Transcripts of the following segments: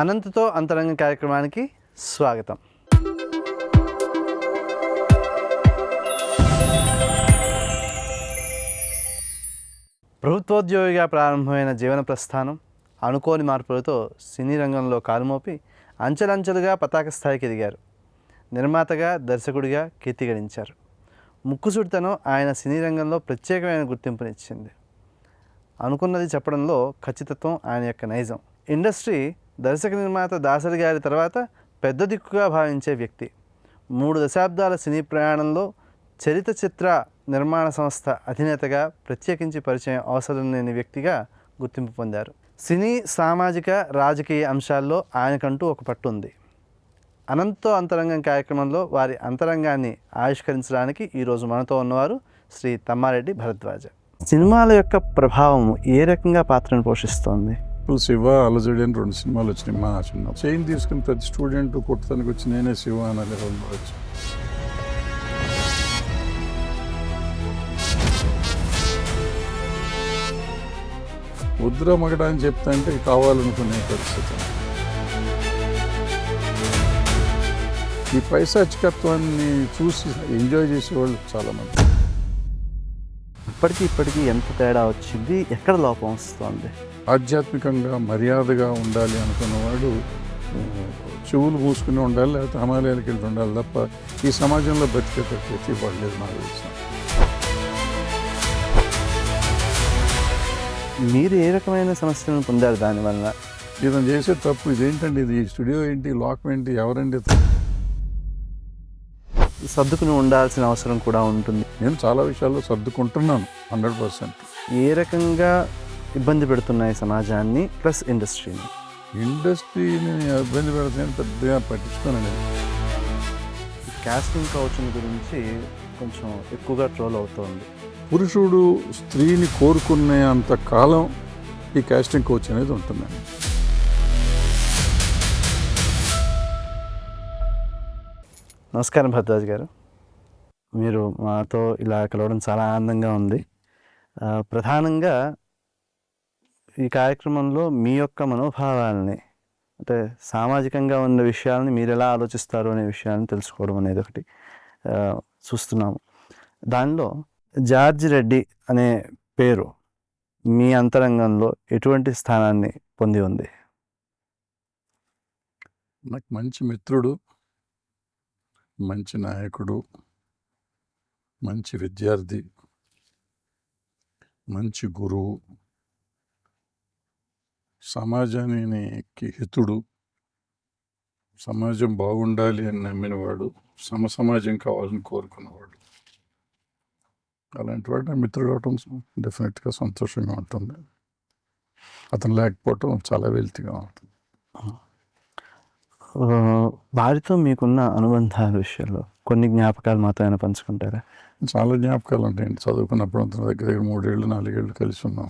అనంతతో అంతరంగ కార్యక్రమానికి స్వాగతం. ప్రభుత్వోద్యోగిగా ప్రారంభమైన జీవన ప్రస్థానం అనుకోని మార్పులతో సినీ రంగంలో కాలుమోపి అంచెలంచెలుగా పతాక స్థాయికి ఎదిగారు. నిర్మాతగా, దర్శకుడిగా కీర్తి గడించారు. ముక్కుసూటితనం ఆయన సినీ రంగంలో ప్రత్యేకమైన గుర్తింపునిచ్చింది. అనుకున్నది చెప్పడంలో ఖచ్చితత్వం ఆయన యొక్క నైజం. ఇండస్ట్రీ దర్శక నిర్మాత దాసరి గారి తర్వాత పెద్ద దిక్కుగా భావించే వ్యక్తి. 3 దశాబ్దాల సినీ ప్రయాణంలో చరిత్ర చిత్ర నిర్మాణ సంస్థ అధినేతగా ప్రత్యేకించి పరిచయం అవసరం లేని వ్యక్తిగా గుర్తింపు పొందారు. సినీ, సామాజిక, రాజకీయ అంశాల్లో ఆయనకంటూ ఒక పట్టు ఉంది. అనంతతో అంతరంగం కార్యక్రమంలో వారి అంతరంగాన్ని ఆవిష్కరించడానికి ఈరోజు మనతో ఉన్నవారు శ్రీ తమ్మారెడ్డి భరద్వాజ. సినిమాల యొక్క ప్రభావం ఏ రకంగా పాత్రను పోషిస్తోంది? శివ, అలజడి అని 2 సినిమాలు వచ్చినాయి. మా చిన్న చైన్ తీసుకుని ప్రతి స్టూడెంట్ కొట్టడానికి వచ్చి నేనే శివ అనాలి 2 వచ్చి. వద్దురా మగడా అని చెప్తా అంటే కావాలనుకునే పరిస్థితి. ఈ పైశాచికత్వాన్ని చూసి ఎంజాయ్ చేసేవాళ్ళు చాలామంది. ఇప్పటికీ ఎంత తేడా వచ్చింది? ఎక్కడ లోపం వస్తుంది? ఆధ్యాత్మికంగా మర్యాదగా ఉండాలి అనుకున్నవాడు చెవులు మూసుకుని ఉండాలి, లేకపోతే హిమాలయాలకు వెళ్ళి ఉండాలి తప్ప ఈ సమాజంలో బతికేటట్టు పడలేదు నాకు తెలిసిన. మీరు ఏ రకమైన సమస్యలను పొందారు దానివల్ల? ఇతను చేసే తప్పు ఇదేంటండి, ఇది స్టూడియో ఏంటి, లోకం ఏంటి, ఎవరండి? సర్దుకుని ఉండాల్సిన అవసరం కూడా ఉంటుంది. నేను చాలా విషయాల్లో సర్దుకుంటున్నాను 100%. ఏ రకంగా ఇబ్బంది పెడుతున్నాయి సమాజాన్ని ప్లస్ ఇండస్ట్రీని? ఇండస్ట్రీని ఇబ్బంది పెడతాయని పెద్దగా పట్టించుకోనండి. కాస్టింగ్ కౌచ్ గురించి కొంచెం ఎక్కువగా ట్రోల్ అవుతోంది. పురుషుడు స్త్రీని కోరుకునే అంత కాలం ఈ కాస్టింగ్ కోచ్ అనేది ఉంటుందండి. నమస్కారం భరద్వాజ్ గారు, మీరు మాతో ఇలా కలవడం చాలా ఆనందంగా ఉంది. ప్రధానంగా ఈ కార్యక్రమంలో మీ యొక్క మనోభావాలని, అంటే సామాజికంగా ఉన్న విషయాలని మీరు ఎలా ఆలోచిస్తారు అనే విషయాన్ని తెలుసుకోవడం అనేది ఒకటి చూస్తున్నాము. దానిలో జార్జి రెడ్డి అనే పేరు మీ అంతరంగంలో ఎటువంటి స్థానాన్ని పొంది ఉంది? నాకు మంచి మిత్రుడు, మంచి నాయకుడు, మంచి విద్యార్థి, మంచి గురువు, సమాజానికి హితుడు, సమాజం బాగుండాలి అని నమ్మినవాడు, సమాజం కావాలని కోరుకున్నవాడు. అలాంటి వాడు నా మిత్రుడు అవటం డెఫినెట్గా సంతోషంగా ఉంటుంది. అతను లేకపోవటం చాలా వెల్తిగా ఉంటుంది. వారితో మీకున్న అనుబంధాల విషయంలో కొన్ని జ్ఞాపకాలు మాతో అయినా పంచుకుంటారా? చాలా జ్ఞాపకాలు ఉంటాయండి. చదువుకున్నప్పుడు అంత దగ్గర 3 ఏళ్ళు 4 ఏళ్ళు కలిసి ఉన్నాం.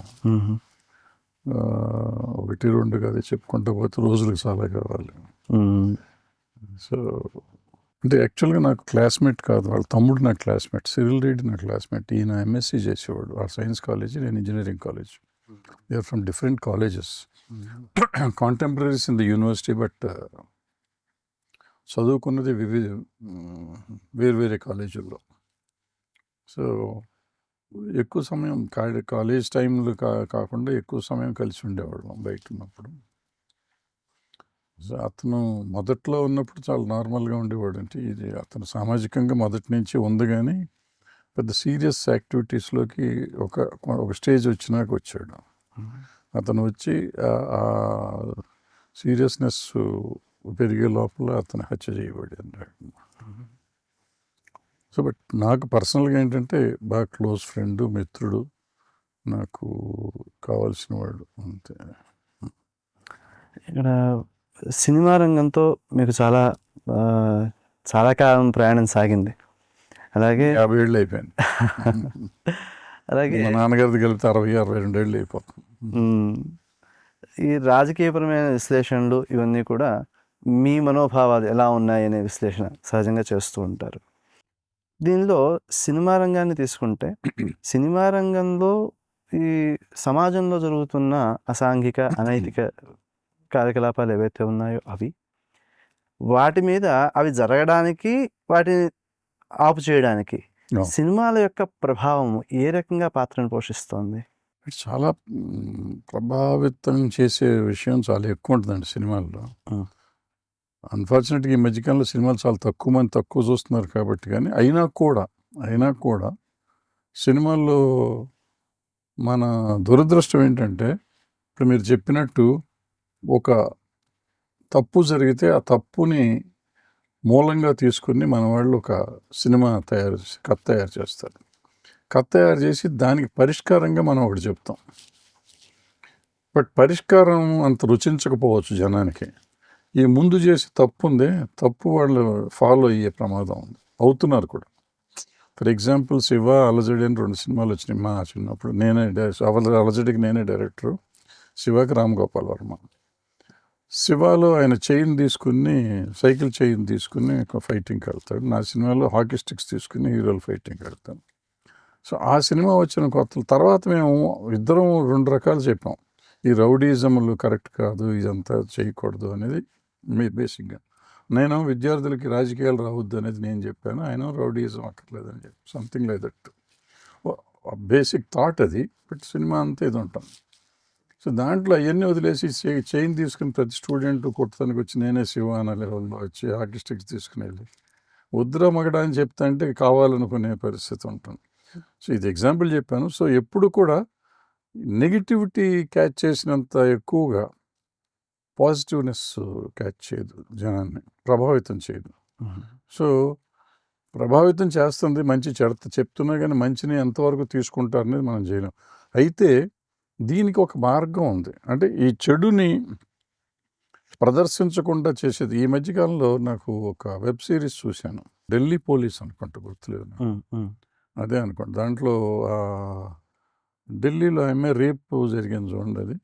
1 2 కాదు, చెప్పుకుంటూ పోతే రోజులకు చాలా కావాలి. సో అంటే యాక్చువల్గా నాకు క్లాస్మేట్ కాదు, వాళ్ళ తమ్ముడు నా క్లాస్మేట్. సిరిల్ రెడ్డి నా క్లాస్మేట్. ఈయన ఎంఎస్సీ చేసేవాడు. వాళ్ళ సైన్స్ కాలేజ్, నేను engineering college. They are from different colleges, contemporaries in the university, but చదువుకున్నది వేరే కాలేజీల్లో. సో ఎక్కువ సమయం కాలేజ్ టైంలో కాకుండా ఎక్కువ సమయం కలిసి ఉండేవాళ్ళం బయట ఉన్నప్పుడు. సో అతను మొదట్లో ఉన్నప్పుడు చాలా నార్మల్గా ఉండేవాడు. అంటే ఇది అతను సామాజికంగా మొదటి నుంచి ఉంది, కానీ పెద్ద సీరియస్ యాక్టివిటీస్లోకి ఒక స్టేజ్ వచ్చినాక వచ్చాడు. అతను వచ్చి ఆ సీరియస్నెస్ పెరిగే లోపల అతను హత్య చేయబడి అన్నాడు. సో బట్ నాకు పర్సనల్గా ఏంటంటే బాగా క్లోజ్ ఫ్రెండ్, మిత్రుడు, నాకు కావాల్సిన వాడు అంతే. ఇక్కడ సినిమా రంగంతో మీకు చాలా కాలం ప్రయాణం సాగింది. అలాగే 50 ఏళ్ళు అయిపోయింది. అలాగే మా నాన్నగారిది కలిపితే 60-62 ఏళ్ళు అయిపోతుంది. ఈ రాజకీయపరమైన విశ్లేషణలు ఇవన్నీ కూడా మీ మనోభావాలు ఎలా ఉన్నాయనే విశ్లేషణ సహజంగా చేస్తూ ఉంటారు. దీనిలో సినిమా రంగాన్ని తీసుకుంటే, సినిమా రంగంలో ఈ సమాజంలో జరుగుతున్న అసాంఘిక, అనైతిక కార్యకలాపాలు ఏవైతే ఉన్నాయో అవి. వాటి మీద అవి జరగడానికి, వాటిని ఆపు చేయడానికి No. సినిమాల యొక్క ప్రభావం ఏ రకంగా పాత్రను పోషిస్తోంది? చాలా ప్రభావితం చేసే విషయం చాలా ఎక్కువ ఉంటుందండి సినిమాల్లో. అన్ఫార్చునేట్గా ఈ మధ్యకాలంలో సినిమాలు చాలా తక్కువ మంది తక్కువ చూస్తున్నారు కాబట్టి, కానీ అయినా కూడా సినిమాల్లో మన దురదృష్టం ఏంటంటే, ఇప్పుడు మీరు చెప్పినట్టు ఒక తప్పు జరిగితే ఆ తప్పుని మూలంగా తీసుకుని మన వాళ్ళు ఒక సినిమా కథ తయారు చేస్తారు. కథ తయారు చేసి దానికి పరిష్కారంగా మనం ఒకటి చెప్తాం. బట్ పరిష్కారం అంత రుచించకపోవచ్చు జనానికి. ఈ ముందు చేసి తప్పు వాళ్ళు ఫాలో అయ్యే ప్రమాదం ఉంది, అవుతున్నారు కూడా. ఫర్ ఎగ్జాంపుల్ శివ, అలజడి అని 2 సినిమాలు వచ్చినాయి మా చిన్నప్పుడు. అలజడికి నేనే డైరెక్టరు, శివకి రామ్ గోపాల్ వర్మ. శివాలో ఆయన సైకిల్ చైన్ తీసుకుని ఫైటింగ్కి వెళ్తాడు. నా సినిమాలో హాకీ స్టిక్స్ తీసుకుని హీరోలు ఫైటింగ్కి వెళ్తాను. సో ఆ సినిమా వచ్చిన కొత్త తర్వాత మేము ఇద్దరం 2 రకాలు చెప్పాం. ఈ రౌడీజములు కరెక్ట్ కాదు, ఇదంతా చేయకూడదు అనేది బేసిక్గా. నేను విద్యార్థులకి రాజకీయాలు రావద్దు అనేది నేను చెప్పాను, ఆయన రౌడీజం అక్కర్లేదని చెప్పి something like that. Basic thought అది. బట్ సినిమా అంతా ఇది ఉంటుంది. సో దాంట్లో అవన్నీ వదిలేసి చైన్ తీసుకుని ప్రతి స్టూడెంట్ కొట్టడానికి వచ్చి నేనే శివ అనే లెవెల్లో వచ్చి హాకీ స్టిక్స్ తీసుకుని వెళ్ళి వద్దురా మగడా అని చెప్తా అంటే కావాలనుకునే పరిస్థితి ఉంటుంది. సో ఇది ఎగ్జాంపుల్ చెప్పాను. సో ఎప్పుడు కూడా నెగిటివిటీ క్యాచ్ చేసినంత ఎక్కువగా పాజిటివ్నెస్ క్యాచ్ చేయదు, జనాన్ని ప్రభావితం చేయదు. సో ప్రభావితం చేస్తుంది మంచి చెప్తున్నా కానీ మంచిని ఎంతవరకు తీసుకుంటారనేది మనం చేయలేం. అయితే దీనికి ఒక మార్గం ఉంది. అంటే ఈ చెడుని ప్రదర్శించకుండా చేసేది. ఈ మధ్యకాలంలో నాకు ఒక వెబ్ సిరీస్ చూశాను, ఢిల్లీ పోలీస్ అనుకుంటా, గుర్తులేదు, అదే అనుకోండి. దాంట్లో ఢిల్లీలో రేప్ జరిగింది చూడండి, అది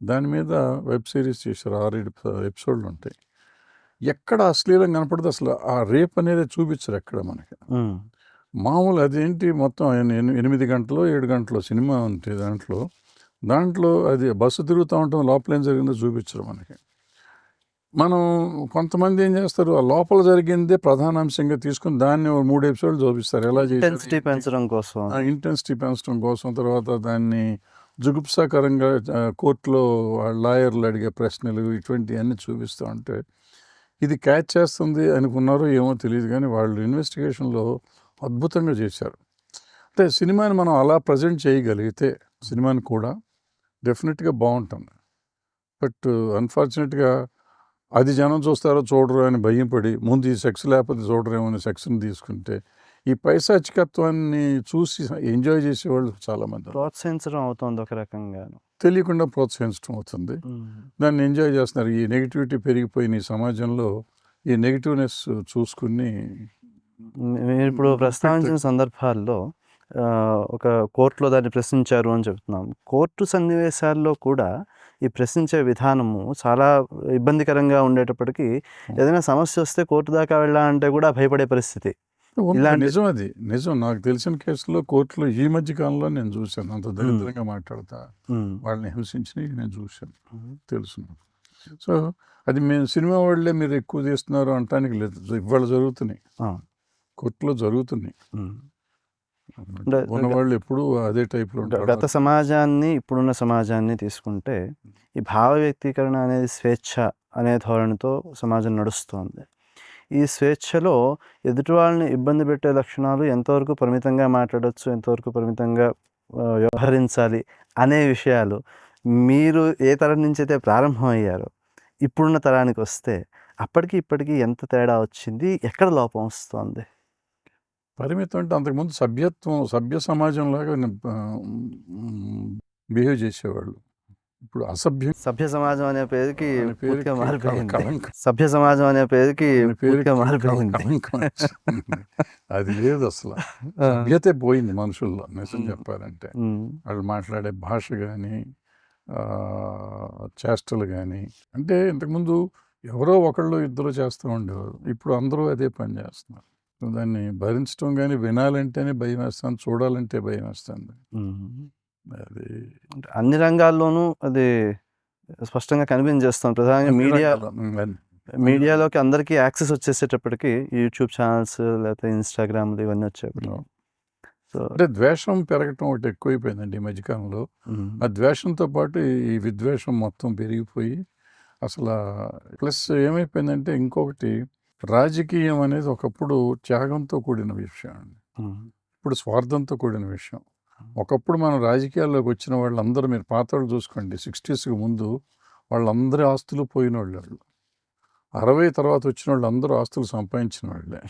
దాని మీద వెబ్ సిరీస్ చేశారు. 6 ఎపిసోడ్లు ఉంటాయి. ఎక్కడ అశ్లీలం కనపడదు అసలు. ఆ రేప్ అనేది చూపించరు ఎక్కడ మనకి. మామూలు అదేంటి మొత్తం 8 గంటలు 7 గంటలు సినిమా ఉంటే దాంట్లో అది బస్సు తిరుగుతూ ఉంటాం, లోపల ఏం జరిగిందో చూపించరు మనకి. మనం కొంతమంది ఏం చేస్తారు, ఆ లోపల జరిగిందే ప్రధాన అంశంగా తీసుకుని దాన్ని 3 ఎపిసోడ్లు చూపిస్తారు. ఎలా ఇంటెన్సిటీ పెంచడం కోసం. తర్వాత దాన్ని జుగుప్సాకరంగా కోర్టులో లాయర్లు అడిగే ప్రశ్నలు ఇటువంటివన్నీ చూపిస్తూ ఉంటే ఇది క్యాచ్ చేస్తుంది అనుకున్నారో ఏమో తెలియదు, కానీ వాళ్ళు ఇన్వెస్టిగేషన్లో అద్భుతంగా చేశారు. అంటే సినిమాని మనం అలా ప్రజెంట్ చేయగలిగితే సినిమాని కూడా డెఫినెట్గా బాగుంటుంది. బట్ అన్ఫార్చునేట్గా అది జనం చూస్తారో చూడరు అని భయం పడి ముందు ఈ సెక్స్ లేకపోతే చూడరేమో అని సెక్స్ని తీసుకుంటే ఈ పైశాచికత్వాన్ని చూసి ఎంజాయ్ చేసేవాళ్ళు చాలామంది ప్రోత్సహించడం అవుతుంది, ఒక రకంగా తెలియకుండా ప్రోత్సహించడం అవుతుంది. దాన్ని ఎంజాయ్ చేస్తున్నారు. ఈ నెగిటివిటీ పెరిగిపోయిన ఈ సమాజంలో ఈ నెగిటివ్నెస్ చూసుకుని మీరు ఇప్పుడు ప్రస్తావించిన సందర్భాల్లో ఒక కోర్టులో దాన్ని ప్రశ్నించారు అని చెప్తున్నాం. కోర్టు సన్నివేశాల్లో కూడా ఈ ప్రశ్నించే విధానము చాలా ఇబ్బందికరంగా ఉండేటప్పటికీ ఏదైనా సమస్య వస్తే కోర్టు దాకా వెళ్ళాలంటే కూడా భయపడే పరిస్థితి. నిజం. నాకు తెలిసిన కేసులో కోర్టులో ఈ మధ్య కాలంలో నేను చూశాను. అంత దరిద్రంగా మాట్లాడతా వాళ్ళని హింసించి నేను చూశాను, తెలుసు. సో అది మేము సినిమా వాళ్ళే మీరు ఎక్కువ చేస్తున్నారు అనటానికి లేదు, ఇవాళ జరుగుతున్నాయి, కోర్టులో జరుగుతున్నాయి. ఉన్నవాళ్ళు ఎప్పుడు అదే టైప్లో ఉంటారు. గత సమాజాన్ని ఇప్పుడున్న సమాజాన్ని తీసుకుంటే ఈ భావ వ్యక్తీకరణ అనేది స్వేచ్ఛ అనే ధోరణితో సమాజం నడుస్తోంది. ఈ స్వేచ్ఛలో ఎదుటి వాళ్ళని ఇబ్బంది పెట్టే లక్షణాలు ఎంతవరకు పరిమితంగా మాట్లాడవచ్చు, ఎంతవరకు పరిమితంగా వ్యవహరించాలి అనే విషయాలు మీరు ఏ తరం నుంచి అయితే ప్రారంభమయ్యారో ఇప్పుడున్న తరానికి వస్తే అప్పటికి ఇప్పటికీ ఎంత తేడా వచ్చింది, ఎక్కడ లోపం వస్తుంది? పరిమితం అంటే అంతకుముందు సభ్య సమాజంలాగా బిహేవ్ చేసేవాళ్ళు. ఇప్పుడు సభ్య సమాజం అనే పేరుకి మారిపోయింది. అది లేదు అసలు. సభ్యతే పోయింది మనుషుల్లో, నిజం చెప్పాలంటే. వాళ్ళు మాట్లాడే భాష కానీ చేష్టలు కానీ. అంటే ఇంతకుముందు ఎవరో ఒకళ్ళు ఇద్దరు చేస్తూ ఉండేవారు, ఇప్పుడు అందరూ అదే పని చేస్తున్నారు. దాన్ని భరించడం కానీ వినాలంటేనే భయం వేస్తుంది, చూడాలంటే భయం వేస్తుంది. అది అన్ని రంగాల్లోనూ అది స్పష్టంగా కనిపించేస్తుంది. ప్రధానంగా అన్ని మీడియా రంగాల్లో. అన్ని. మీడియాలోకి అందరికీ యాక్సెస్ వచ్చేసేటప్పటికి యూట్యూబ్ ఛానల్స్ లేకపోతే ఇన్‌స్టాగ్రామ్‌లు ఇవన్నీ వచ్చేప్పటికి. సో అంటే ద్వేషం పెరగటం ఒకటి ఎక్కువైపోయిందండి ఈ మధ్యకాలంలో. ఆ ద్వేషంతో పాటు ఈ విద్వేషం మొత్తం పెరిగిపోయి అసలు ప్లస్ ఏమైపోయిందంటే ఇంకొకటి రాజకీయం అనేది ఒకప్పుడు త్యాగంతో కూడిన విషయం అండి. ఇప్పుడు స్వార్థంతో కూడిన విషయం. ఒకప్పుడు మనం రాజకీయాల్లోకి వచ్చిన వాళ్ళందరూ మీరు పాతోళ్ళు చూసుకోండి 60స్‌కి ముందు వాళ్ళందరి ఆస్తులు పోయిన వాళ్ళు. 60 తర్వాత వచ్చిన వాళ్ళందరూ ఆస్తులు సంపాదించిన వాళ్ళే.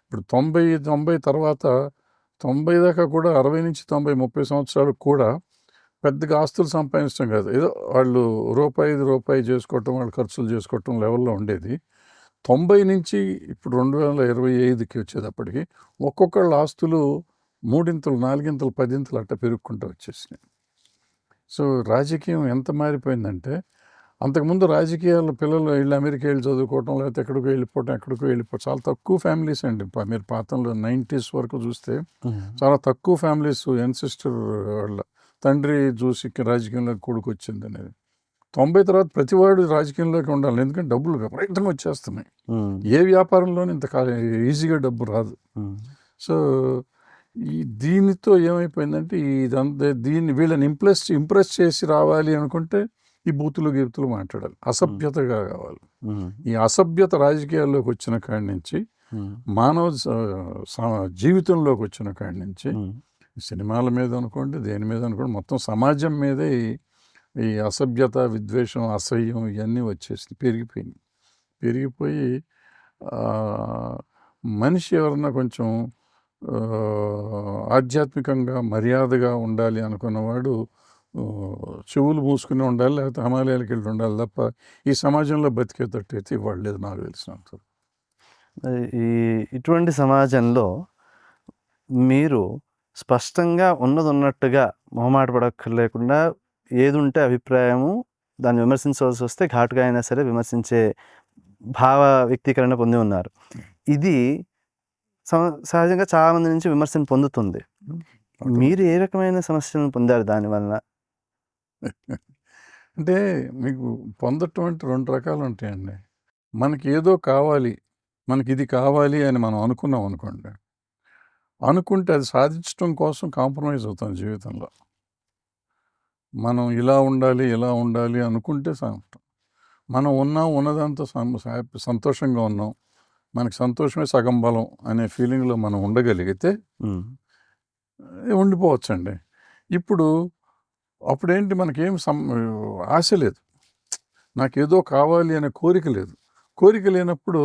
ఇప్పుడు 90 తర్వాత 90 దాకా కూడా 60-90 సంవత్సరాలు కూడా పెద్దగా ఆస్తులు సంపాదించడం కాదు. ఏదో వాళ్ళు రూపాయి చేసుకోవటం, వాళ్ళు ఖర్చులు చేసుకోవటం లెవెల్‌లో ఉండేది. 90 నుంచి ఇప్పుడు 2025కి వచ్చేటప్పటికి ఒక్కొక్కళ్ళ ఆస్తులు 3 4 10 అట్ట పెరుగుకుంటూ వచ్చేసినాయి. సో రాజకీయం ఎంత మారిపోయిందంటే అంతకుముందు రాజకీయాల్లో పిల్లలు వెళ్ళి అమెరికా వెళ్ళి చదువుకోవటం లేకపోతే ఎక్కడికో వెళ్ళిపోవటం చాలా తక్కువ ఫ్యామిలీస్ అండి. మీరు పాతంలో 90s వరకు చూస్తే చాలా తక్కువ ఫ్యామిలీస్ ఎన్సిస్టర్ వాళ్ళ తండ్రి చూసి రాజకీయంలోకి కొడుకు వచ్చింది అనేది. 90 తర్వాత ప్రతివాడు రాజకీయంలోకి ఉండాలి. ఎందుకంటే డబ్బులు విపరీతంగా వచ్చేస్తున్నాయి. ఏ వ్యాపారంలోనూ ఇంత ఈజీగా డబ్బు రాదు. సో దీనితో ఏమైపోయిందంటే వీళ్ళని ఇంప్రెస్ చేసి రావాలి అనుకుంటే ఈ బూతులు గీతులు మాట్లాడాలి, అసభ్యతగా కావాలి. ఈ అసభ్యత రాజకీయాల్లోకి వచ్చిన కాడి నుంచి మానవ జీవితంలోకి వచ్చిన కాడి నుంచి సినిమాల మీద అనుకోండి, దేని మీద అనుకోండి, మొత్తం సమాజం మీదే ఈ అసభ్యత, విద్వేషం, అసహ్యం ఇవన్నీ వచ్చేసి పెరిగిపోయి మనిషి ఎవరన్నా కొంచెం ఆధ్యాత్మికంగా మర్యాదగా ఉండాలి అనుకున్నవాడు చెవులు మూసుకుని ఉండాలి, లేకపోతే హిమాలయాలకు వెళ్ళి ఉండాలి తప్ప ఈ సమాజంలో బతికేటట్టు అయితే ఇవ్వలేదు నాకు తెలిసినంత. ఇటువంటి సమాజంలో మీరు స్పష్టంగా ఉన్నట్టుగా మొహమాట పడక్కర్లేకుండా ఏది ఉంటే అభిప్రాయము దాన్ని విమర్శించవలసి వస్తే ఘాటుగా అయినా సరే విమర్శించే భావ వ్యక్తీకరణ పొంది ఉన్నారు. ఇది సహజంగా చాలామంది నుంచి విమర్శను పొందుతుంది. మీరు ఏ రకమైన సమస్యలను పొందారు దానివల్ల? అంటే మీకు పొందటం అంటే 2 రకాలు ఉంటాయండి. మనకి ఏదో కావాలి, మనకి ఇది కావాలి అని మనం అనుకున్నాం అనుకోండి, అనుకుంటే అది సాధించడం కోసం కాంప్రమైజ్ అవుతాం జీవితంలో. మనం ఇలా ఉండాలి అనుకుంటే మనం ఉన్నదంతా సంతోషంగా ఉన్నాం, మనకి సంతోషమే సగం బలం అనే ఫీలింగ్లో మనం ఉండగలిగితే ఉండిపోవచ్చండి. అప్పుడేంటి మనకేం ఆశ లేదు, నాకేదో కావాలి అనే కోరిక లేనప్పుడు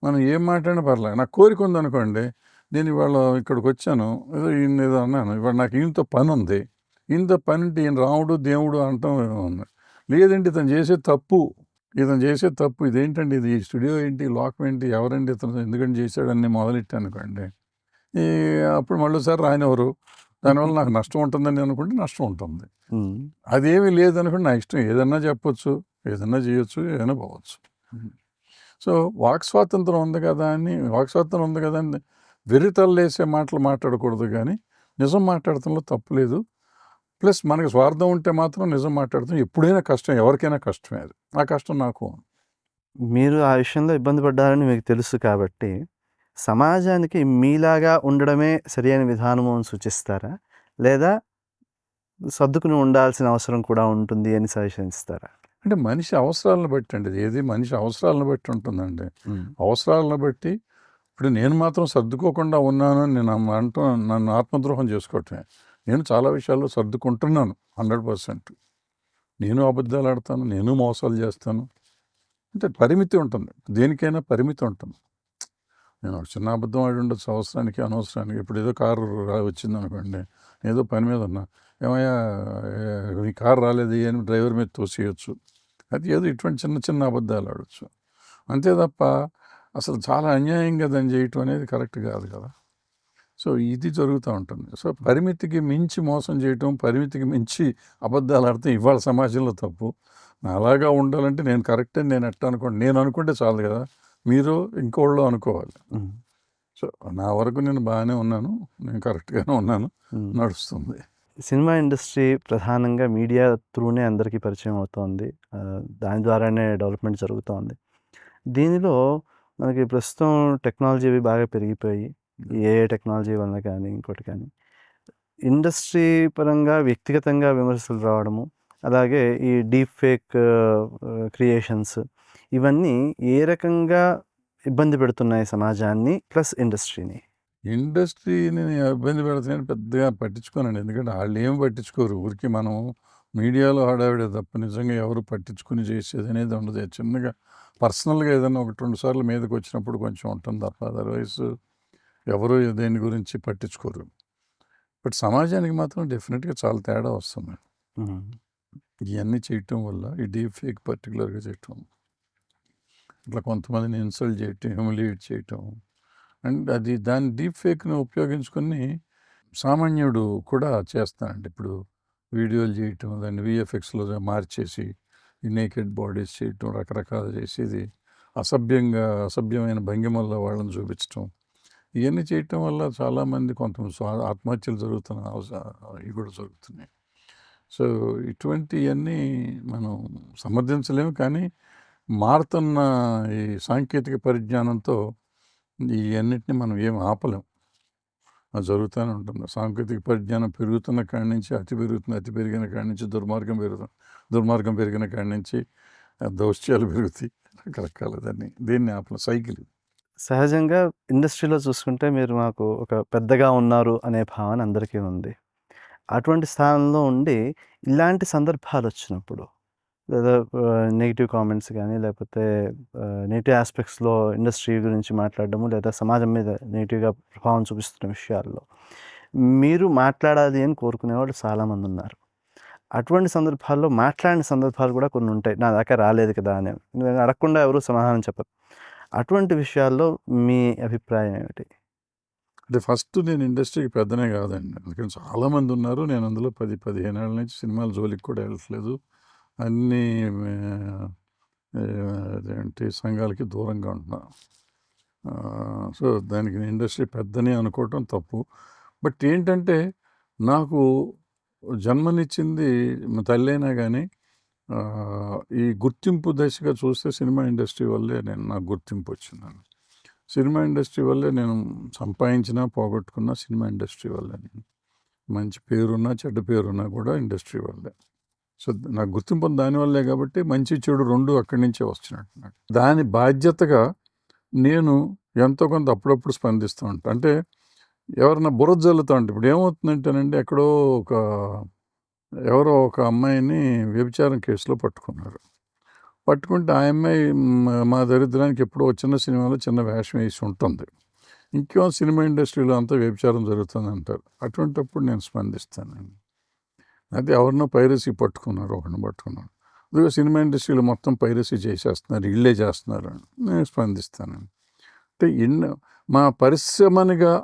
మనం ఏం మాట్లాడినా పర్లేదు. నాకు కోరిక ఉందనుకోండి, నేను ఇవాళ ఇక్కడికి వచ్చాను, ఏదో అన్నాను, ఇవాళ నాకు ఈయనతో పని ఉంది, ఈయనతో పని అంటే ఈయన రాముడు దేవుడు అంటాం ఉంది. లేదంటే ఇతను చేసే తప్పు ఇదేంటండి, ఇది స్టూడియో ఏంటి, లోకం ఏంటి, ఎవరండి ఇతను, ఎందుకంటే చేశాడని మొదలెట్టాను అనుకోండి, అప్పుడు మళ్ళీసారి రానివ్వరు. దానివల్ల నాకు నష్టం ఉంటుందని అనుకుంటే నష్టం ఉంటుంది. అదేమీ లేదనుకుంటే నా ఇష్టం, ఏదన్నా చెప్పొచ్చు, ఏదన్నా చేయొచ్చు, ఏదైనా పోవచ్చు. సో వాక్ స్వాతంత్రం ఉంది కదా అని వెర్రితల్లేసే మాటలు మాట్లాడకూడదు, కానీ నిజం మాట్లాడటంలో తప్పు లేదు. ప్లస్ మనకి స్వార్థం ఉంటే మాత్రం నిజం మాట్లాడతాం ఎప్పుడైనా కష్టం, ఎవరికైనా కష్టమే. అది ఆ కష్టం నాకు. మీరు ఆ విషయంలో ఇబ్బంది పడ్డారని మీకు తెలుసు కాబట్టి సమాజానికి మీలాగా ఉండడమే సరైన విధానము అని సూచిస్తారా, లేదా సర్దుకుని ఉండాల్సిన అవసరం కూడా ఉంటుంది అని సజెషన్ ఇస్తారా? అంటే మనిషి అవసరాలను బట్టి అండి, ఏది మనిషి అవసరాలను బట్టి ఉంటుందండి. అవసరాలను బట్టి ఇప్పుడు నేను మాత్రం సర్దుకోకుండా ఉన్నాను అని నేను నన్ను ఆత్మద్రోహం చేసుకోవటమే. నేను చాలా విషయాల్లో సర్దుకుంటున్నాను 100%. నేను అబద్ధాలు ఆడతాను, నేను మోసాలు చేస్తాను. అంటే పరిమితి ఉంటుంది, దేనికైనా పరిమితి ఉంటుంది. నేను ఒక చిన్న అబద్ధం ఆడి ఉండొచ్చు అవసరానికి, అనవసరానికి. ఇప్పుడు ఏదో కారు వచ్చింది అనుకోండి, ఏదో పని మీద ఉన్నా, ఏమయ్యా ఈ కారు రాలేదు అని డ్రైవర్ మీద తోసేయచ్చు. అది ఏదో ఇటువంటి చిన్న అబద్ధాలు ఆడవచ్చు. అంతే తప్ప అసలు చాలా అన్యాయంగా దాన్ని చేయటం అనేది కరెక్ట్ కాదు కదా. సో ఇది జరుగుతూ ఉంటుంది. సో పరిమితికి మించి మోసం చేయటం, పరిమితికి మించి అబద్ధాలు ఆడటం ఇవాళ సమాజంలో తప్పు. అలాగా ఉండాలంటే నేను కరెక్ట్ అని నేను ఎట్లా అనుకోండి, నేను అనుకుంటే చాలు కదా, మీరు ఇంకోళ్ళు అనుకోవాలి. సో నా వరకు నేను బాగానే ఉన్నాను, నేను కరెక్ట్గానే ఉన్నాను, నడుస్తుంది. సినిమా ఇండస్ట్రీ ప్రధానంగా మీడియా త్రూనే అందరికీ పరిచయం అవుతోంది. దాని ద్వారానే డెవలప్‌మెంట్ జరుగుతోంది. దీనిలో మనకి ప్రస్తుతం టెక్నాలజీ అవి బాగా పెరిగిపోయి, ఈ ఏఐ టెక్నాలజీ వలన కానీ, ఇంకోటి కానీ, ఇండస్ట్రీ పరంగా వ్యక్తిగతంగా విమర్శలు రావడము, అలాగే ఈ డీప్ ఫేక్ క్రియేషన్స్ ఇవన్నీ ఏ రకంగా ఇబ్బంది పెడుతున్నాయి సమాజాన్ని ప్లస్ ఇండస్ట్రీని? ఇండస్ట్రీని ఇబ్బంది పెడుతున్నాయని పెద్దగా పట్టించుకోనండి. ఎందుకంటే ఆళ్ళేం పట్టించుకోరు. ఊరికే మనం మీడియాలో హడావిడే తప్ప నిజంగా ఎవరు పట్టించుకొని చేసేదనేది ఉండదు. చిన్నగా పర్సనల్‌గా ఏదన్నా 1, 2 సార్లు మీదకొచ్చినప్పుడు కొంచెం ఉంటుంది తప్ప అదర్‌వైస్ ఎవరు దేని గురించి పట్టించుకోరు. బట్ సమాజానికి మాత్రం డెఫినిట్‌గా చాలా తేడా వస్తుంది. హ్మ్. ఇయన్నీ చేయటం వల్ల ఈ డీప్ ఫేక్ పర్టిక్యులర్‌గా చేయటం. ఇట్లా కొంతమందిని ఇన్సల్ట్ చేయటం, హ్యూమిలియేట్ చేయటం. అండ్ అది దాని డీప్ ఫేక్‌ని ఉపయోగించుకొని సామాన్యుడు కూడా చేస్తానండి. ఇప్పుడు వీడియోలు చేయటం, దాన్ని వీఎఫ్ఎక్స్‌లో మార్చేసి ఈ నేకెడ్ బాడీస్ చేయటం, రకరకాలు చేసేది అసభ్యమైన భంగిమల్లో వాళ్ళని చూపించటం. ఇవన్నీ చేయటం వల్ల చాలామంది కొంతమంది ఆత్మహత్యలు ఇవి కూడా జరుగుతున్నాయి. సో ఇటువంటివన్నీ మనం సమర్థించలేము. కానీ మారుతున్న ఈ సాంకేతిక పరిజ్ఞానంతో ఇవన్నిటిని మనం ఏం ఆపలేం. అది జరుగుతూనే ఉంటుంది. సాంకేతిక పరిజ్ఞానం పెరుగుతున్న కాడి నుంచి అతి పెరుగుతుంది. అతి పెరిగిన కాడి నుంచి దుర్మార్గం పెరుగుతుంది. దుర్మార్గం పెరిగిన కాడి నుంచి దౌత్యాలు పెరుగుతాయి. రకరకాల దీన్ని ఆపలేం. సైకిల్ ఇది. సహజంగా ఇండస్ట్రీలో చూసుకుంటే మీరు మాకు ఒక పెద్దగా ఉన్నారు అనే భావన అందరికీ ఉంది. అటువంటి స్థానంలో ఉండి ఇలాంటి సందర్భాలొచ్చినప్పుడు లేదా నెగెటివ్ కామెంట్స్ గానీ, లేకపోతే నెగెటివ్ యాస్పెక్ట్స్‌లో ఇండస్ట్రీ గురించి మాట్లాడడము, లేదా సమాజం మీద నెగెటివ్‌గా ప్రభావం చూపిస్తున్న విషయాల్లో మీరు మాట్లాడాలి అని కోరుకునేవాళ్ళు చాలామందున్నారు. అటువంటి సందర్భాల్లో మాట్లాడిన సందర్భాలు కూడా కొన్నుంటాయి. నా దాకా రాలేదు కదా అని. ఎందుకంటే అడగకుండా ఎవరు సమాధానం చెప్పరు. అటువంటి విషయాల్లో మీ అభిప్రాయం ఏమిటి? అంటే ఫస్ట్ నేను ఇండస్ట్రీకి పెద్దనే కాదండి. అందుకని చాలామంది ఉన్నారు. నేను అందులో 15 ఏళ్ల నుంచి సినిమాల జోలికి కూడా వెళ్ళట్లేదు. అన్నీ అదేంటి సంఘాలకి దూరంగా ఉంటున్నా. సో దానికి ఇండస్ట్రీ పెద్దని అనుకోవటం తప్పు. బట్ ఏంటంటే నాకు జన్మనిచ్చింది మా తల్లైనా కానీ ఈ గుర్తింపు దశగా చూస్తే సినిమా ఇండస్ట్రీ వల్లే నాకు గుర్తింపు వచ్చిందండి. సినిమా ఇండస్ట్రీ వల్లే నేను సంపాదించినా పోగొట్టుకున్న సినిమా ఇండస్ట్రీ వల్లే. నేను మంచి పేరున్నా చెడ్డ పేరున్నా కూడా ఇండస్ట్రీ వల్లే. సో నాకు గుర్తింపు దానివల్లే కాబట్టి మంచి చెడు 2 అక్కడి నుంచే వస్తున్నట్టు నాకు. దాని బాధ్యతగా నేను ఎంతో కొంత అప్పుడప్పుడు స్పందిస్తూ ఉంటాను. అంటే ఎవరన్నా బురద జల్లుతూ ఉంటే ఇప్పుడు ఏమవుతుందంటేనండి ఎవరో ఒక అమ్మాయిని వ్యభిచారం కేసులో పట్టుకున్నారు. పట్టుకుంటే ఆ అమ్మాయి మా దరిద్రానికి ఎప్పుడో చిన్న సినిమాలో చిన్న వేషం వేసి ఉంటుంది. ఇంకేమో సినిమా ఇండస్ట్రీలో అంతా వ్యభిచారం జరుగుతుంది అంటారు. అటువంటప్పుడు నేను స్పందిస్తానండి. అయితే ఎవరినో పైరసీ పట్టుకున్నారు, ఒకరిని పట్టుకున్నారు. ఇదిగో సినిమా ఇండస్ట్రీలో మొత్తం పైరసీ చేసేస్తున్నారు, ఇళ్ళే చేస్తున్నారు అని నేను స్పందిస్తానండి. అంటే మా పరిశ్రమనిగా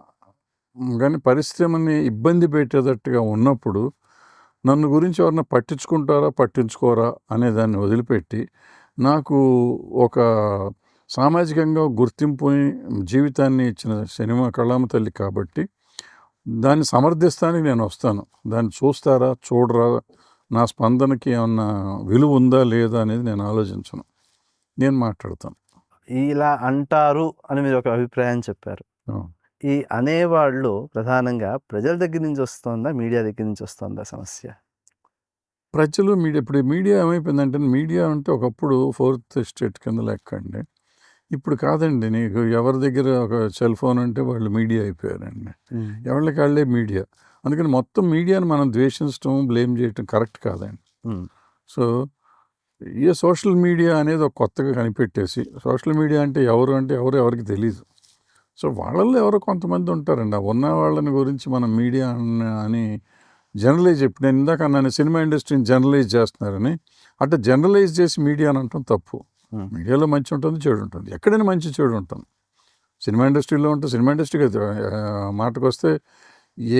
కానీ పరిశ్రమని ఇబ్బంది పెట్టేటట్టుగా ఉన్నప్పుడు నన్ను గురించి ఎవరన్నా పట్టించుకుంటారా పట్టించుకోరా అనే దాన్ని వదిలిపెట్టి నాకు ఒక సామాజికంగా గుర్తింపుని జీవితాన్ని ఇచ్చిన సినిమా కళామ తల్లి కాబట్టి దాన్ని సమర్థిస్తానికి నేను వస్తాను. దాన్ని చూస్తారా చూడరా, నా స్పందనకి ఏమన్నా విలువ ఉందా లేదా అనేది నేను ఆలోచించను. నేను మాట్లాడతాను. ఇలా అంటారు అని మీరు ఒక అభిప్రాయం చెప్పారు. ఈ అనేవాళ్ళు ప్రధానంగా ప్రజల దగ్గర నుంచి వస్తోందా? మీడియా దగ్గర నుంచి వస్తోందా సమస్య? ప్రజలు ఇప్పుడు మీడియా ఏమైపోయిందంటే మీడియా అంటే ఒకప్పుడు 4th ఎస్టేట్ కింద లెక్కండి. ఇప్పుడు కాదండి. నీకు ఎవరి దగ్గర ఒక సెల్ ఫోన్ ఉంటే వాళ్ళు మీడియా అయిపోయారండి. ఎవరికి వాళ్ళే మీడియా. అందుకని మొత్తం మీడియాని మనం ద్వేషించడం, బ్లేమ్ చేయటం కరెక్ట్ కాదండి. సో ఈ సోషల్ మీడియా అనేది ఒక కొత్తగా కనిపెట్టేసి సోషల్ మీడియా అంటే ఎవరికి తెలీదు. సో వాళ్ళల్లో ఎవరో కొంతమంది ఉంటారండి. ఆ ఉన్న వాళ్ళని గురించి మనం మీడియా అని జనరలైజ్ నేను ఇందాక అన్నాను సినిమా ఇండస్ట్రీని జనరలైజ్ చేస్తున్నారని. అంటే జనరలైజ్ చేసి మీడియా అని అంటాం తప్పు. మీడియాలో మంచి ఉంటుంది, చెడు ఉంటుంది. ఎక్కడైనా మంచి చెడు ఉంటుంది. సినిమా ఇండస్ట్రీలో ఉంటుంది. సినిమా ఇండస్ట్రీకి మాటకు వస్తే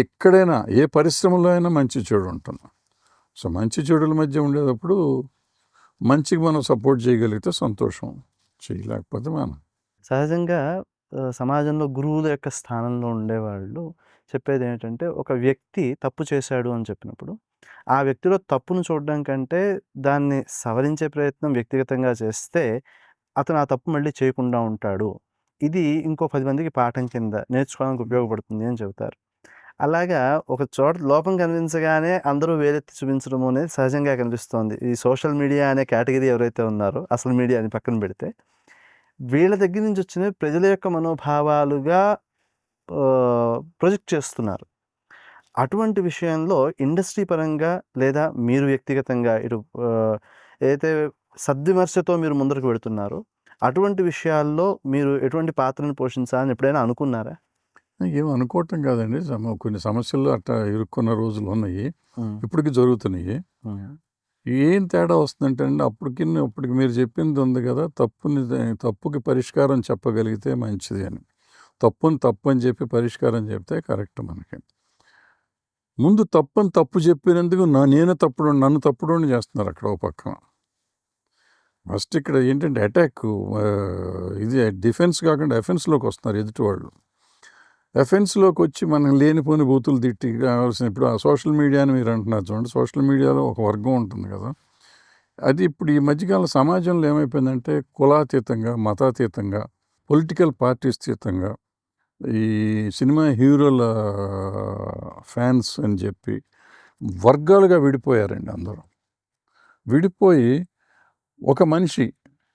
ఎక్కడైనా ఏ పరిశ్రమలో అయినా మంచి చెడు ఉంటుంది. సో మంచి చెడుల మధ్య ఉండేటప్పుడు మంచికి మనం సపోర్ట్ చేయగలిగితే సంతోషం, చేయలేకపోతే మనం. సహజంగా సమాజంలో గురువుల యొక్క స్థానంలో ఉండేవాళ్ళు చెప్పేది ఏంటంటే, ఒక వ్యక్తి తప్పు చేశాడు అని చెప్పినప్పుడు, ఆ వ్యక్తిలో తప్పును చూడడం కంటే, దాన్ని సవరించే ప్రయత్నం వ్యక్తిగతంగా చేస్తే, అతను ఆ తప్పు మళ్ళీ చేయకుండా ఉంటాడు. ఇది ఇంకో 10 మందికి పాఠం కింద నేర్చుకోవడానికి ఉపయోగపడుతుంది అని చెబుతారు. అలాగా ఒక చోట లోపం కనిపించగానే అందరూ వేలెత్తి చూపించడం అనేది సహజంగా కనిపిస్తోంది. ఈ సోషల్ మీడియా అనే కేటగిరీ ఎవరైతే ఉన్నారో, అసలు మీడియాని పక్కన పెడితే, వీళ్ళ దగ్గర నుంచి వచ్చినవి ప్రజల యొక్క మనోభావాలుగా ప్రొజెక్ట్ చేస్తున్నారు. అటువంటి విషయంలో ఇండస్ట్రీ పరంగా లేదా మీరు వ్యక్తిగతంగా ఇటు ఏదైతే సద్విమర్శతో మీరు ముందరకు వెళుతున్నారో, అటువంటి విషయాల్లో మీరు ఎటువంటి పాత్రను పోషించాలని ఎప్పుడైనా అనుకున్నారా? ఏం అనుకోవటం కాదండి. కొన్ని సమస్యలు అట్లా ఇరుక్కున్న రోజులు ఉన్నాయి. హ్మ్. ఇప్పటికి జరుగుతున్నాయి. హ్మ్. ఏం తేడా వస్తుందంటే అండి, అప్పటికి మీరు చెప్పింది ఉంది కదా, తప్పుకి పరిష్కారం చెప్పగలిగితే మంచిది అని. తప్పుని తప్పు అని చెప్పి పరిష్కారం చెప్తే కరెక్ట్ మనకి. ముందు తప్పు చెప్పినందుకు నన్ను తప్పుడోని చేస్తున్నారు అక్కడ ఓ పక్కన. ఫస్ట్ ఇక్కడ ఏంటంటే అటాక్, ఇది డిఫెన్స్ కాకుండా ఎఫెన్స్లోకి వస్తున్నారు ఎదుటి వాళ్ళు. ఎఫెన్స్లోకి వచ్చి మనం లేనిపోని బూతులు తిట్టి కావాల్సిన, ఇప్పుడు ఆ సోషల్ మీడియా అని మీరు అంటున్నారు చూడండి, సోషల్ మీడియాలో ఒక వర్గం ఉంటుంది కదా, అది ఇప్పుడు ఈ మధ్యకాలం సమాజంలో ఏమైపోయిందంటే కులాతీతంగా, మతాతీతంగా, పొలిటికల్ పార్టీస్ అతీతంగా, ఈ సినిమా హీరోల ఫ్యాన్స్ అని చెప్పి వర్గాలుగా విడిపోయారండి అందరూ. విడిపోయి ఒక మనిషి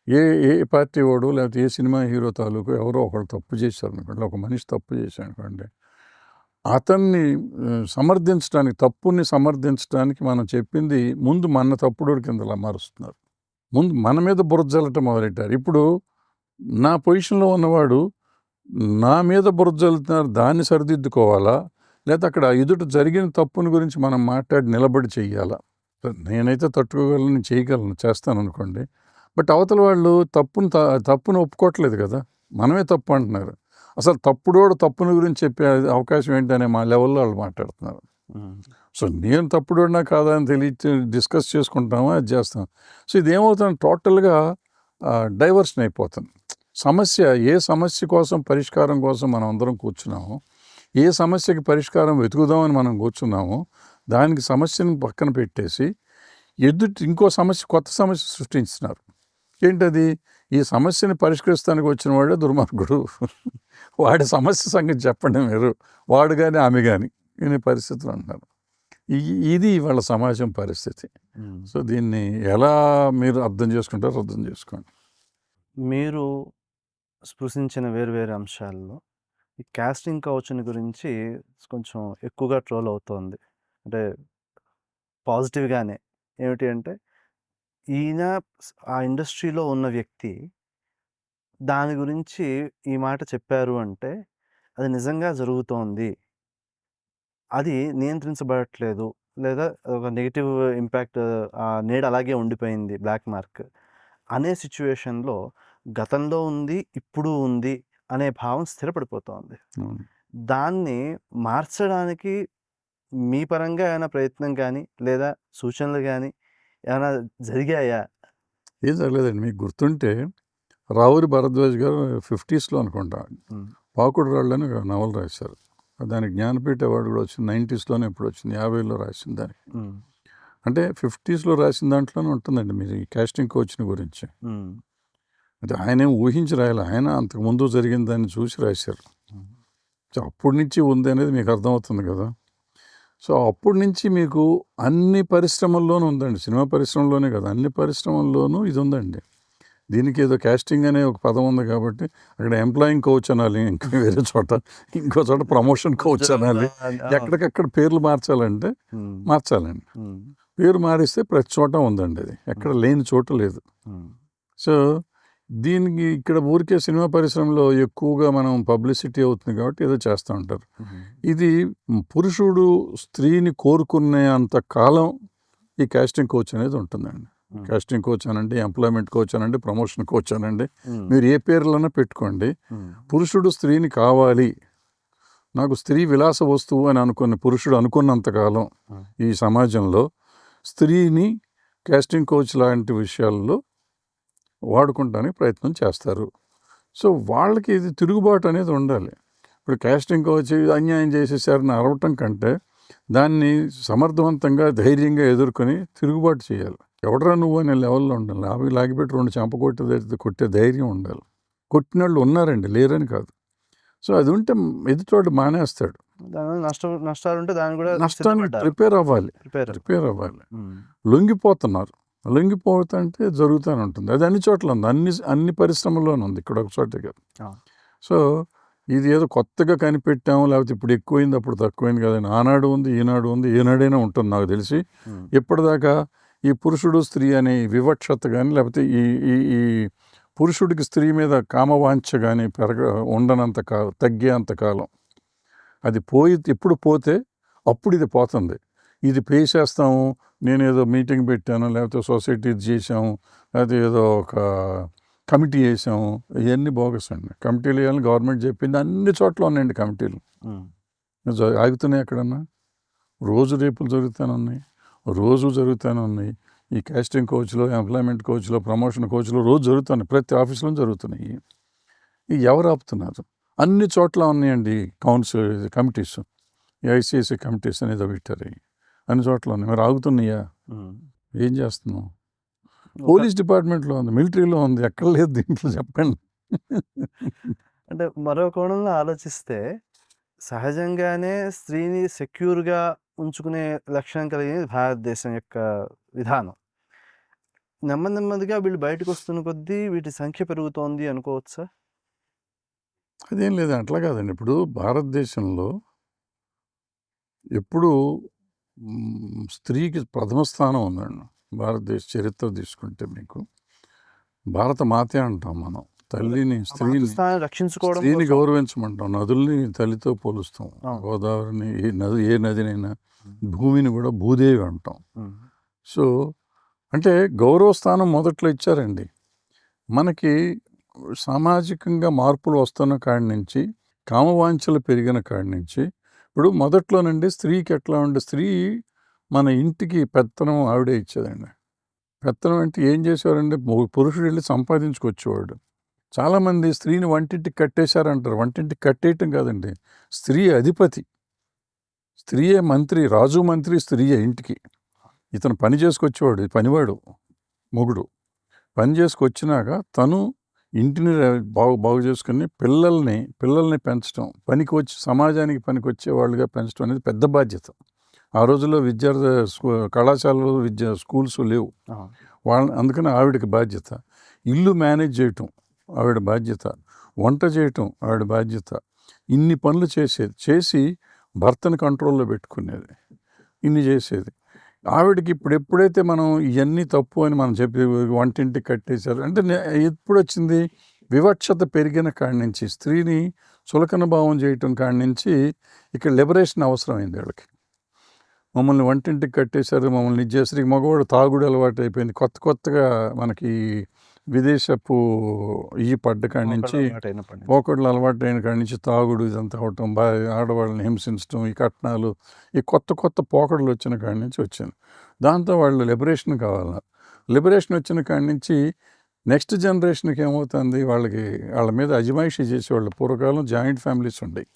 ఏ పార్టీ వాడు లేకపోతే ఏ సినిమా హీరో తాలూకు ఎవరో ఒకళ్ళు తప్పు చేశారు అనుకోండి, ఒక మనిషి తప్పు చేశారు అనుకోండి, అతన్ని తప్పుని సమర్థించడానికి మనం చెప్పింది ముందు మన తప్పుడు కిందలా మారుస్తున్నారు. ముందు మన మీద బురద జల్లటం మొదలెట్టారు. ఇప్పుడు నా పొజిషన్లో ఉన్నవాడు నా మీద బురద జల్లుతున్నారు, దాన్ని సరిదిద్దుకోవాలా, లేదా అక్కడ ఎదుట జరిగిన తప్పుని గురించి మనం మాట్లాడి నిలబడి చెయ్యాలా? నేనైతే తట్టుకోగలను, చేయగలను, చేస్తాను అనుకోండి. బట్ అవతల వాళ్ళు తప్పును ఒప్పుకోవట్లేదు కదా, మనమే తప్పు అంటున్నారు. అసలు తప్పుని గురించి చెప్పే అవకాశం ఏంటనే మా లెవెల్లో వాళ్ళు మాట్లాడుతున్నారు. సో నేను తప్పుడోడినా కాదా అని డిస్కస్ చేసుకుంటామా, అది చేస్తాం. సో ఇదేమవుతుంది, టోటల్గా డైవర్షన్ అయిపోతుంది. ఏ సమస్య కోసం, పరిష్కారం కోసం మనం అందరం కూర్చున్నామో, ఏ సమస్యకి పరిష్కారం వెతుకుదామని మనం కూర్చున్నామో, దానికి సమస్యను పక్కన పెట్టేసి ఇంకో కొత్త సమస్య సృష్టించినారు. ఏంటది? ఈ సమస్యని పరిష్కరిస్తానికి వచ్చిన వాడే దుర్మార్గుడు, వాడి సమస్య సంగతి చెప్పండి మీరు, వాడు కానీ ఆమె కానీ ఇన్ని పరిస్థితులు అంటున్నారు. ఇది వాళ్ళ సమాజం పరిస్థితి. సో దీన్ని ఎలా మీరు అర్థం చేసుకుంటారో అర్థం చేసుకోండి. మీరు స్పృశించిన వేరు అంశాల్లో ఈ కాస్టింగ్ కౌచ్ని గురించి కొంచెం ఎక్కువగా ట్రోల్ అవుతోంది. అంటే పాజిటివ్గానే. ఏమిటి అంటే, ఈయన ఆ ఇండస్ట్రీలో ఉన్న వ్యక్తి దాని గురించి ఈ మాట చెప్పారు అంటే అది నిజంగా జరుగుతోంది, అది నియంత్రించబడట్లేదు, లేదా ఒక నెగిటివ్ ఇంపాక్ట్, ఆ నీడ అలాగే ఉండిపోయింది, బ్లాక్ మార్క్ అనే సిచ్యువేషన్లో గతంలో ఉంది, ఇప్పుడు ఉంది అనే భావం స్థిరపడిపోతోంది. దాన్ని మార్చడానికి మీ పరంగా ఏమైనా ప్రయత్నం కానీ లేదా సూచనలు కానీ ఏమైనా జరిగాయా? ఏం జరగలేదండి. మీకు గుర్తుంటే రావురి భరద్వాజ్ గారు 50స్లో అనుకుంటా పాకుడు రాళ్ళు అని నవల రాశారు. దానికి జ్ఞానపీఠ అవార్డు కూడా వచ్చింది. 90స్లోనే ఎప్పుడు వచ్చింది, 50లో రాసిన దానికి. అంటే 50స్లో రాసిన దాంట్లోనే ఉంటుందండి మీరు ఈ కాస్టింగ్ కోచ్ని గురించి. అంటే ఆయన ఏం ఊహించి రాయాలి, ఆయన అంతకుముందు జరిగిన దాన్ని చూసి రాశారు. సో అప్పటి నుంచి ఉంది అనేది మీకు అర్థమవుతుంది కదా. సో అప్పటి నుంచి మీకు అన్ని పరిశ్రమల్లోనూ ఉందండి, సినిమా పరిశ్రమలోనే కదా, అన్ని పరిశ్రమల్లోనూ ఇది ఉందండి. దీనికి ఏదో కాస్టింగ్ అనే ఒక పదం ఉంది కాబట్టి అక్కడ ఎంప్లాయింగ్ కోచ్ అనాలి, ఇంకా వేరే చోట ఇంకో చోట ప్రమోషన్ కోచ్ అనాలి. ఎక్కడికక్కడ పేర్లు మార్చాలంటే మార్చాలండి. పేరు మారిస్తే ప్రతి చోట ఉందండి, అది ఎక్కడ లేని చోట లేదు. సో దీనికి ఇక్కడ ఊరికే సినిమా పరిశ్రమలో ఎక్కువగా మనం పబ్లిసిటీ అవుతుంది కాబట్టి ఏదో చేస్తూ ఉంటారు. ఇది పురుషుడు స్త్రీని కోరుకునే అంత కాలం ఈ కాస్టింగ్ కోచ్ అనేది ఉంటుందండి. కాస్టింగ్ కోచ్ అనండి, ఎంప్లాయ్మెంట్ కోచ్ అనండి, ప్రమోషన్ కోచ్ అనండి, మీరు ఏ పేర్లన్నా పెట్టుకోండి. పురుషుడు స్త్రీని కావాలి, నాకు స్త్రీ విలాస వస్తువు అని పురుషుడు అనుకున్నంతకాలం ఈ సమాజంలో స్త్రీని కాస్టింగ్ కోచ్ లాంటి విషయాల్లో వాడుకుంటానికి ప్రయత్నం చేస్తారు. సో వాళ్ళకి ఇది తిరుగుబాటు అనేది ఉండాలి. ఇప్పుడు కాస్టింగ్ వచ్చి అన్యాయం చేసేసారని అరవటం కంటే దాన్ని సమర్థవంతంగా ధైర్యంగా ఎదుర్కొని తిరుగుబాటు చేయాలి. ఎవడరా నువ్వు అనే లెవెల్లో ఉండాలి. లాగిపెట్టి 2 చెంప కొట్టే ధైర్యం ఉండాలి. కొట్టినోళ్ళు ఉన్నారండి, లేరని కాదు. సో అది ఉంటే ఎదుటోడు మానేస్తాడు. దానివల్ల నష్టాలు ఉంటే దాన్ని కూడా నష్టానికి ప్రిపేర్ అవ్వాలి. లొంగిపోతుంటే జరుగుతూనే ఉంటుంది. అది అన్ని చోట్ల ఉంది, అన్ని పరిశ్రమల్లోనూ ఉంది, ఇక్కడ ఒక చోటే కాదు. సో ఇది ఏదో కొత్తగా కనిపెట్టాము, లేకపోతే ఇప్పుడు ఎక్కువైంది అప్పుడు తక్కువైంది కదండి. ఆనాడు ఉంది, ఈనాడు ఉంది, ఏనాడైనా ఉంటుంది నాకు తెలిసి. ఎప్పటిదాకా ఈ పురుషుడు స్త్రీ అనే వివక్షత కానీ, లేకపోతే ఈ పురుషుడికి స్త్రీ మీద కామవాంఛ కానీ ఉండనంత కాలం, తగ్గేంత కాలం అది ఎప్పుడు పోతే అప్పుడు ఇది పోతుంది. ఇది పేసేస్తాము, నేనేదో మీటింగ్ పెట్టాను, లేకపోతే సొసైటీ చేసాము, లేకపోతే ఏదో ఒక కమిటీ వేసాము, ఇవన్నీ బోగస్ అండి. కమిటీలు వేయాలని గవర్నమెంట్ చెప్పింది, అన్ని చోట్ల ఉన్నాయండి కమిటీలు. ఆగుతున్నాయి ఎక్కడన్నా? రోజు రేపులు జరుగుతూనే ఉన్నాయి. ఈ కాస్టింగ్ కోచ్లో, ఎంప్లాయ్మెంట్ కోచ్లో, ప్రమోషన్ కోచ్లో రోజు జరుగుతున్నాయి, ప్రతి ఆఫీస్లో జరుగుతున్నాయి. ఇవి ఎవరు ఆపుతున్నారు? అన్ని చోట్ల ఉన్నాయండి కమిటీస్, ఐసిఐసి కమిటీస్ అనేది పెట్టారు, అన్ని చోట్ల ఉన్నాయి. మరి ఆగుతున్నాయా? ఏం చేస్తున్నాం? పోలీస్ డిపార్ట్మెంట్లో ఉంది, మిలిటరీలో ఉంది, ఎక్కడ లేదు దీంట్లో చెప్పండి. అంటే మరో కోణంలో ఆలోచిస్తే సహజంగానే స్త్రీని సెక్యూర్గా ఉంచుకునే లక్షణం కలిగినది భారతదేశం యొక్క విధానం. నెమ్మదిగా వీళ్ళు బయటకు వస్తున్న కొద్దీ వీటి సంఖ్య పెరుగుతోంది అనుకోవచ్చా? అదేం లేదు, అట్లా కాదండి. ఇప్పుడు భారతదేశంలో ఎప్పుడు స్త్రీకి ప్రథమ స్థానం ఉందండి. భారతదేశ చరిత్ర తీసుకుంటే మీకు భారత మాతే అంటాం మనం. తల్లిని, స్త్రీని గౌరవించమంటాం. నదుల్ని తల్లితో పోలుస్తాం. గోదావరిని, ఏ నదినైనా, భూమిని కూడా భూదేవి అంటాం. సో అంటే గౌరవ స్థానం మొదట్లో ఇచ్చారండి. మనకి సామాజికంగా మార్పులు వస్తున్న కాడి నుంచి, కామవాంఛలు పెరిగిన కాడి నుంచి, ఇప్పుడు మొదట్లోనండి స్త్రీకి ఎట్లా ఉండే, స్త్రీ మన ఇంటికి పెత్తనం ఆవిడే ఇచ్చేదండి. పెత్తనం అంటే ఏం చేసేవారండి? పురుషుడు వెళ్ళి సంపాదించుకొచ్చేవాడు. చాలామంది స్త్రీని వంటింటికి కట్టేశారంటారు. వంటింటికి కట్టేయటం కాదండి, స్త్రీ అధిపతి, స్త్రీయే మంత్రి, రాజు మంత్రి స్త్రీయే ఇంటికి. ఇతను పని చేసుకొచ్చేవాడు, పనివాడు మొగుడు. పని చేసుకొచ్చినాక తను ఇంటిని బాగు చేసుకుని పిల్లల్ని పెంచడం, సమాజానికి పనికి వచ్చేవాళ్ళుగా పెంచడం అనేది పెద్ద బాధ్యత. ఆ రోజుల్లో కళాశాలలు, స్కూల్స్ లేవు. అందుకని ఆవిడకి బాధ్యత. ఇల్లు మేనేజ్ చేయటం ఆవిడ బాధ్యత, వంట చేయటం ఆవిడ బాధ్యత. ఇన్ని పనులు చేసి భర్తని కంట్రోల్లో పెట్టుకునేది, ఇన్ని చేసేది ఆవిడకి. ఇప్పుడు ఎప్పుడైతే మనం ఇవన్నీ తప్పు అని మనం చెప్పి వంటింటికి కట్టేశారు అంటే ఎప్పుడు వచ్చింది? వివక్షత పెరిగిన కాడి నుంచి, స్త్రీని చులకన భావం చేయటం కాడి నుంచి ఇక్కడ లిబరేషన్ అవసరమైంది వాళ్ళకి. మమ్మల్ని వంటింటికి కట్టేశారు, మమ్మల్ని ఇచ్చేసరికి మగవాడు తాగుడు అలవాటు అయిపోయింది. కొత్తగా మనకి విదేశపు పడ్డ కాడి నుంచి, పోకడలు అలవాటు అయిన కాడి నుంచి తాగుడు ఇదంతా అవటం, ఆడవాళ్ళని హింసించడం, ఈ కట్నాలు, ఈ కొత్త పోకడలు వచ్చిన కాడి నుంచి వచ్చింది. దాంతో వాళ్ళు లిబరేషన్ కావాలి. లిబరేషన్ వచ్చిన కాడి నుంచి నెక్స్ట్ జనరేషన్కి ఏమవుతుంది? వాళ్ళ మీద అజమాయిషీ చేసేవాళ్ళు. పూర్వకాలం జాయింట్ ఫ్యామిలీస్ ఉండేవి,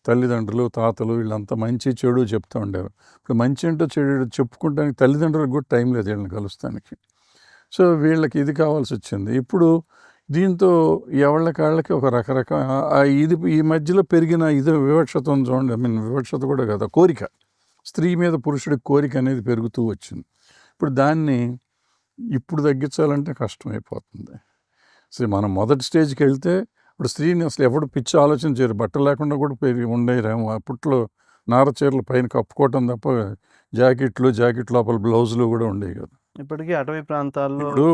తల్లిదండ్రులు, తాతలు వీళ్ళంతా మంచి చెడు చెప్తూ ఉండేవారు. ఇప్పుడు మంచి ఏంటో చెడు చెప్పుకోవడానికి తల్లిదండ్రులకు కూడా టైం లేదు వీళ్ళని కలుస్తానికి. సో వీళ్ళకి ఇది కావాల్సి వచ్చింది. ఇప్పుడు దీంతో ఎవళ్ళకి ఒక ఈ మధ్యలో పెరిగిన వివక్షత చూడండి. వివక్షత కూడా కదా, కోరిక, స్త్రీ మీద పురుషుడికి కోరిక అనేది పెరుగుతూ వచ్చింది. ఇప్పుడు దాన్ని తగ్గించాలంటే కష్టమైపోతుంది. సో మనం మొదటి స్టేజ్కి వెళ్తే, ఇప్పుడు స్త్రీని అసలు ఎవడు పిచ్చి ఆలోచన చేయరు. బట్టలు లేకుండా కూడా ఉండేరేమో. అప్పట్లో నార చీరలు పైన కప్పుకోవటం తప్ప జాకెట్ లోపల బ్లౌజులు కూడా ఉండేవి కదా. ఇప్పటికీ అటవీ ప్రాంతాల్లో ఇప్పుడు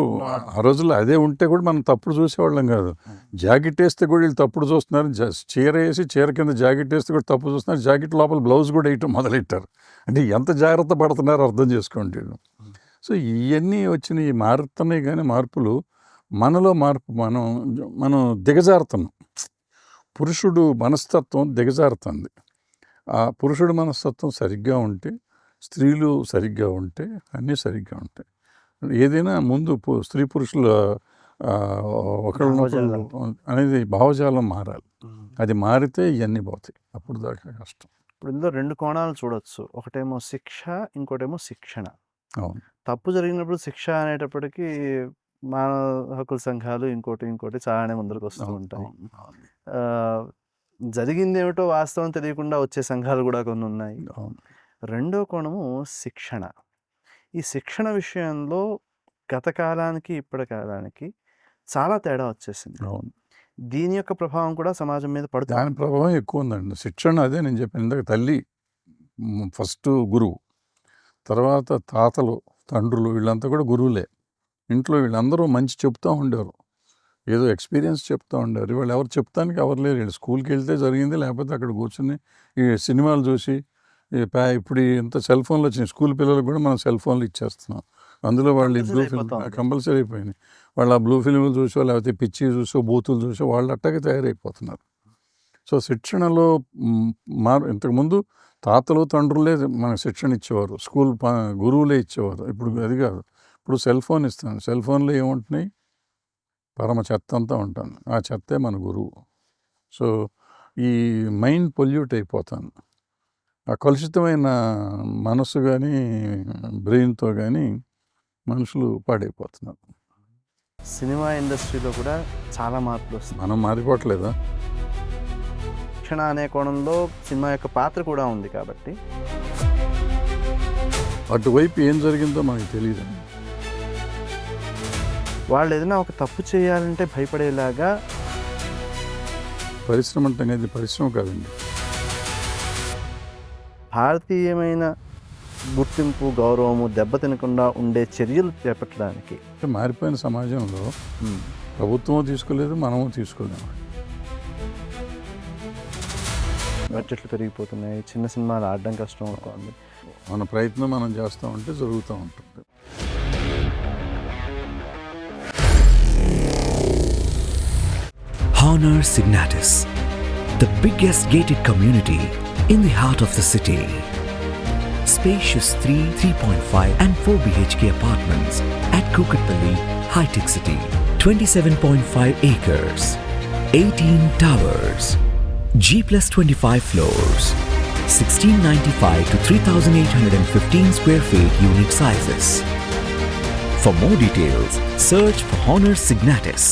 ఆ రోజుల్లో అదే ఉంటే కూడా మనం తప్పుడు చూసేవాళ్ళం కాదు. జాకెట్ వేస్తే కూడా వీళ్ళు తప్పుడు చూస్తున్నారు, చీర వేసి చీర కింద జాకెట్ వేస్తే కూడా తప్పు చూస్తున్నారు, జాకెట్ లోపల బ్లౌజ్ కూడా వేయటం మొదలెట్టారు. అంటే ఎంత జాగ్రత్త పడుతున్నారో అర్థం చేసుకోండి వీళ్ళు. సో ఇవన్నీ వచ్చినాయి, మారుతున్నాయి. కానీ మార్పులు మనలో మార్పు, మనం దిగజారుతున్నాం. పురుషుడు మనస్తత్వం దిగజారుతుంది. ఆ పురుషుడు మనస్తత్వం సరిగ్గా ఉంటే, స్త్రీలు సరిగ్గా ఉంటే అన్నీ సరిగ్గా ఉంటాయి. ఏదైనా ముందు స్త్రీ పురుషుల ఒకళ్ళ అనేది భావజాలం మారాలి. అది మారితే ఇవన్నీ పోతాయి, అప్పుడు దాకా కష్టం. ఇప్పుడు ఇందులో 2 కోణాలు చూడొచ్చు. ఒకటేమో శిక్ష, ఇంకోటేమో శిక్షణ. అవును, తప్పు జరిగినప్పుడు శిక్ష అనేటప్పటికీ మానవ హక్కుల సంఘాలు ఇంకోటి చాలానే ముందరకు వస్తూ అవును, ఉంటాయి. అవును, అవును, ఆహ్, జరిగిందేమిటో వాస్తవం తెలియకుండా వచ్చే సంఘాలు కూడా కొన్ని ఉన్నాయి. అవును. రెండో కోణము శిక్షణ. ఈ శిక్షణ విషయంలో గత కాలానికి ఇప్పటి కాలానికి చాలా తేడా వచ్చేసింది. అవును. దీని యొక్క ప్రభావం కూడా సమాజం మీద పడుతుంది. దాని ప్రభావం ఎక్కువ ఉందండి. శిక్షణ అదే నేను చెప్పాను ఇందాక, తల్లి ఫస్ట్ గురువు, తర్వాత తాతలు, తండ్రులు, వీళ్ళంతా కూడా గురువులే. ఇంట్లో వీళ్ళందరూ మంచి చెప్తూ ఉండేవారు, ఏదో ఎక్స్పీరియన్స్ చెప్తూ ఉండేవారు. వాళ్ళు ఎవరు చెప్తానికి ఎవరు లేరు. వీళ్ళు స్కూల్కి వెళ్తే జరిగింది, లేకపోతే అక్కడ కూర్చొని ఈ సినిమాలు చూసి ఇప్పుడు ఇంత సెల్ ఫోన్లు వచ్చినాయి. స్కూల్ పిల్లలకు కూడా మనం సెల్ ఫోన్లు ఇచ్చేస్తున్నాం. అందులో వాళ్ళు ఈ బ్లూ ఫిల్మ్ కంపల్సరీ అయిపోయినాయి. వాళ్ళు ఆ బ్లూ ఫిల్మ్లు చూసో, లేకపోతే పిచ్చి చూసో, బూతులు చూసో వాళ్ళు అట్టగా తయారైపోతున్నారు. సో శిక్షణలో ఇంతకుముందు తాతలు, తండ్రులే మనకు శిక్షణ ఇచ్చేవారు, స్కూల్ గురువులే ఇచ్చేవారు. ఇప్పుడు అది కాదు. ఇప్పుడు సెల్ ఫోన్ ఇస్తాను. సెల్ ఫోన్లో ఏముంటున్నాయి? పరమ చెత్త అంతా ఉంటాను. ఆ చెత్తే మన గురువు. సో ఈ మైండ్ పొల్యూట్ అయిపోతాను. ఆ కలుషితమైన మనసు కానీ, బ్రెయిన్తో కానీ మనుషులు పాడైపోతున్నారు. సినిమా ఇండస్ట్రీలో కూడా చాలా మార్పులు వస్తున్నాయి. మనం మారిపోవట్లేదా? శిక్షణ అనే కోణంలో సినిమా యొక్క పాత్ర కూడా ఉంది కాబట్టి అటువైపు ఏం జరిగిందో మనకు తెలియదండి. వాళ్ళు ఏదైనా ఒక తప్పు చేయాలంటే భయపడేలాగా పరిశ్రమ అంటే అనేది పరిశ్రమ కాదండి. భారతీయమైన గుర్తింపు, గౌరవము దెబ్బతినకుండా ఉండే చర్యలు చేపట్టడానికి మారిపోయిన సమాజంలో ప్రభుత్వం తీసుకోలేదు, మనము తీసుకోలేము. బడ్జెట్లు పెరిగిపోతున్నాయి, చిన్న సినిమాలు ఆడడం కష్టం అవుతుంది. మన ప్రయత్నం మనం చేస్తూ ఉంటే జరుగుతూ ఉంటుంది. Honor Signatus, the biggest gated community in the heart of the city. Spacious 3, 3.5 and 4 BHK apartments at Kukatpalli, High-Tech City. 27.5 acres, 18 towers, G+25 floors, 1695 to 3815 square feet unit sizes. For more details, search for Honor Signatus.